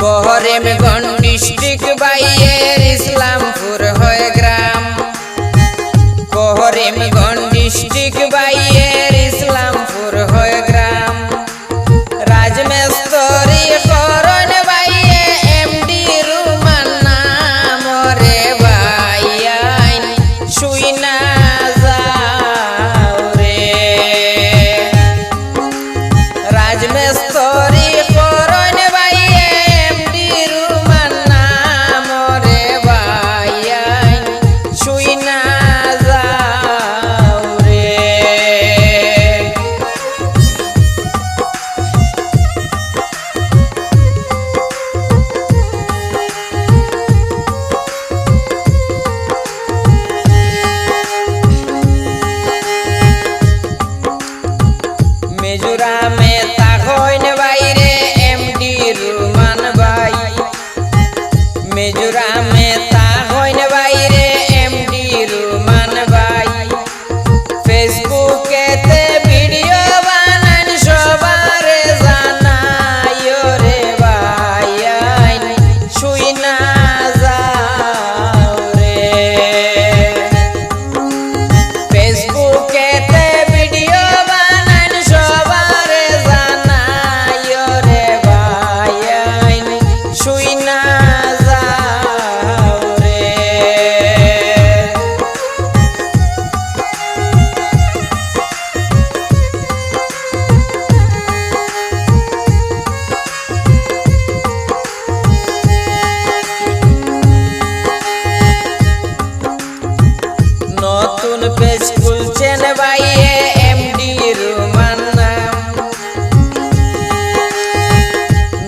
Karimganj district বাইয়ের ইসলামপুর হয় গ্রাম। Karimganj district বাইয়ের ইসলামপুর হয় গ্রাম। রাজমিস্ত্রি করণ বাইয়ে এমডি রুমান নাম রে বাইয়াইন শুই না যাও রে। রাজমিস্ত্রি করণ বাইয়ে এমডি রুমান নাম রে বাইয়াইন শুই না যাও রে। মিজোরামে তাহইন বাইরে এমডি রুমান বাই। মিজোরামে তাহইন বাইরে এমডি রুমান বাই। ফেসবুকেতে ভিডিও বানান সবারে জানায় রে বাইয়াইন শুই না যাও রে। ফেসবুকেতে ভিডিও বানান সবারে জানায় রে বাইয়াইন শুই না যাও রে। নতুন পেজ খুলছেন বাইয়ে এমডি রুমান নাম।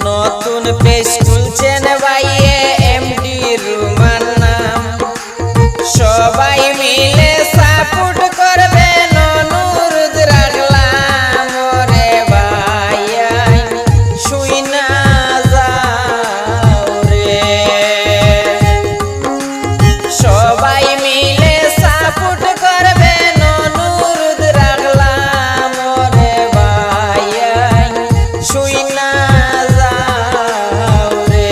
নতুন পেজ খুলছেন বাইয়ে এমডি রুমান নাম। সবাই মিলে সাপোর্ট করবেন অনুরোধ রাখলাম রে বাইয়াইন শুই না যাও রে। সবাই মিলে সাপোর্ট করবেন অনুরোধ রাখলাম রে বাইয়াইন শুই না যাও রে।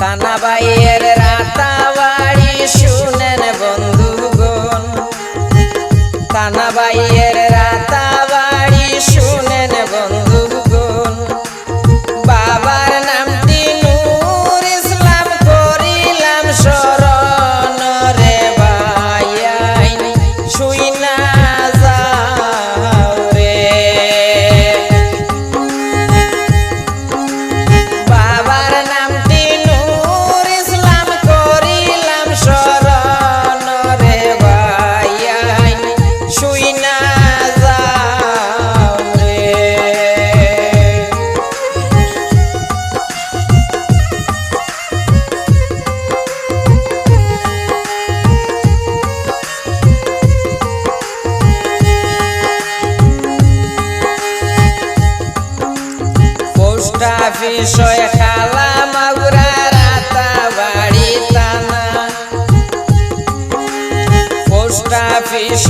থানা বাইয়ের রাতাবাড়ি শুনেন বন্ধুগণ। থানা বাইয়ের রাতাবাড়ি শুনেন বন্ধুগণ। বাবার নামটি নূর ইসলাম করিলাম শরণ রে বাইয়াইন শুই না যাও রে। বাবার নামটি নূর ইসলাম করিলাম শরণ রে বাইয়াইন শুই না যাও রে। পোস্ট অফিস খালা মাগুরা রাতাবাড়ি থানা। Post office